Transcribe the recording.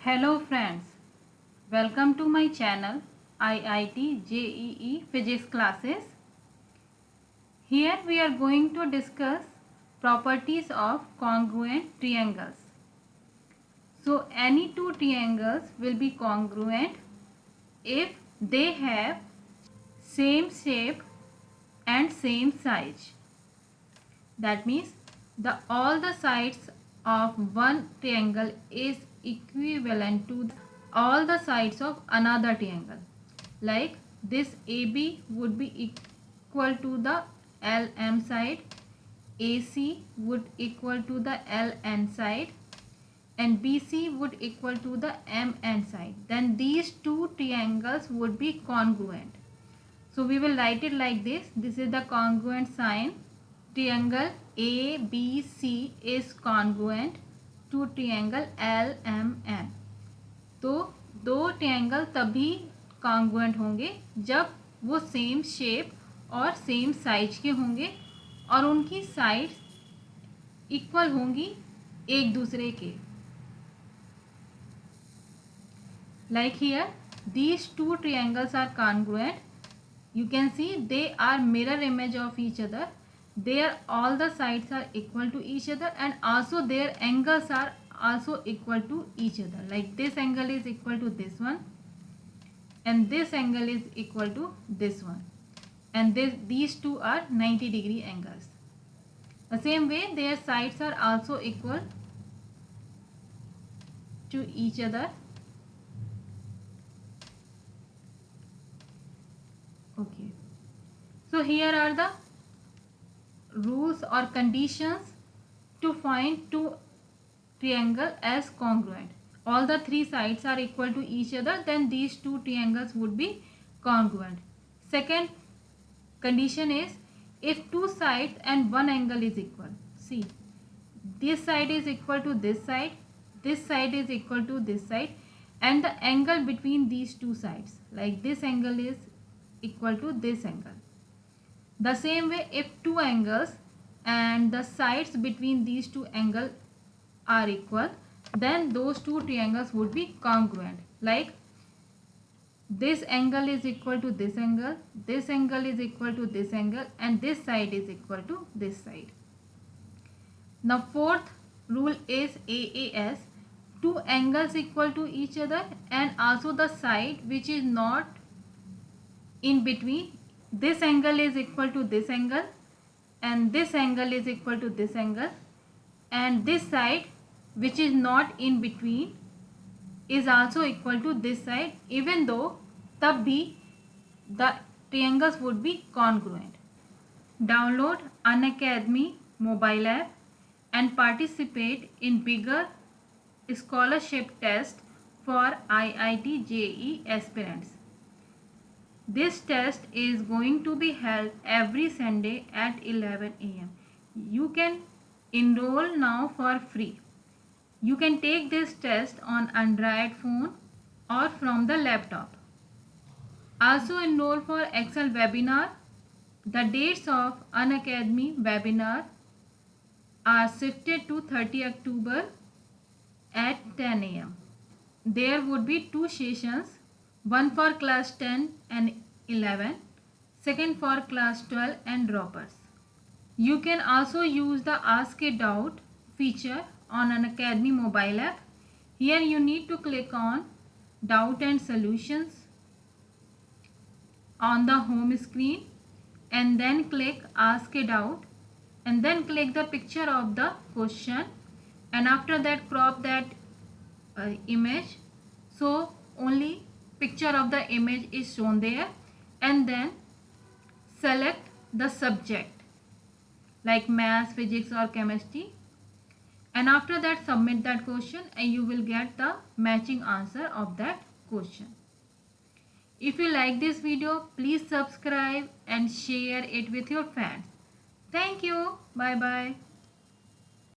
Hello friends, welcome to my channel IIT JEE Physics classes. Here we are going to discuss properties of congruent triangles. So any two triangles will be congruent if they have same shape and same size. That means all the sides of one triangle is equivalent to all the sides of another triangle. Like this AB would be equal to the LM side, AC would equal to the LN side, and BC would equal to the MN side. Then these two triangles would be congruent. So we will write it like this. This is the congruent sign. Triangle ABC is congruent to triangle LMN. तो दो triangle तभी congruent होंगे जब वो same shape और same size के होंगे और उनकी साइड्स इक्वल होंगी एक दूसरे के. Like here, these two triangles are congruent. You can see they are mirror image of each other. There all the sides are equal to each other and also their angles are also equal to each other. Like this angle is equal to this one and this angle is equal to this one, and these two are 90-degree angles. The same way their sides are also equal to each other. Okay, so here are the rules or conditions to find two triangle as congruent. All the three sides are equal to each other, then these two triangles would be congruent. Second condition is if two sides and one angle is equal. See, this side is equal to this side is equal to this side, and the angle between these two sides, like this angle is equal to this angle. The same way, if two angles and the sides between these two angles are equal, then those two triangles would be congruent. Like this angle is equal to this angle is equal to this angle, and this side is equal to this side. Now fourth rule is AAS. Two angles equal to each other and also the side which is not in between. This angle is equal to this angle and this angle is equal to this angle, and this side which is not in between is also equal to this side, even though तब भी the triangles would be congruent. Download Unacademy mobile app and participate in bigger scholarship test for IIT JEE aspirants. This test is going to be held every Sunday at 11 a.m. You can enroll now for free. You can take this test on Android phone or from the laptop. Also enroll for Excel webinar. The dates of Unacademy webinar are shifted to 30 October at 10 a.m. There would be two sessions, one for class 10 and 11, second for class 12 and droppers. You can also use the Ask a Doubt feature on Unacademy mobile app. Here you need to click on Doubt and Solutions on the home screen and then click Ask a Doubt and then click the picture of the question, and after that crop that image so only picture of the image is shown there, and then select the subject like maths, physics or chemistry, and after that submit that question and you will get the matching answer of that question. If you like this video, please subscribe and share it with your friends. Thank you. Bye bye.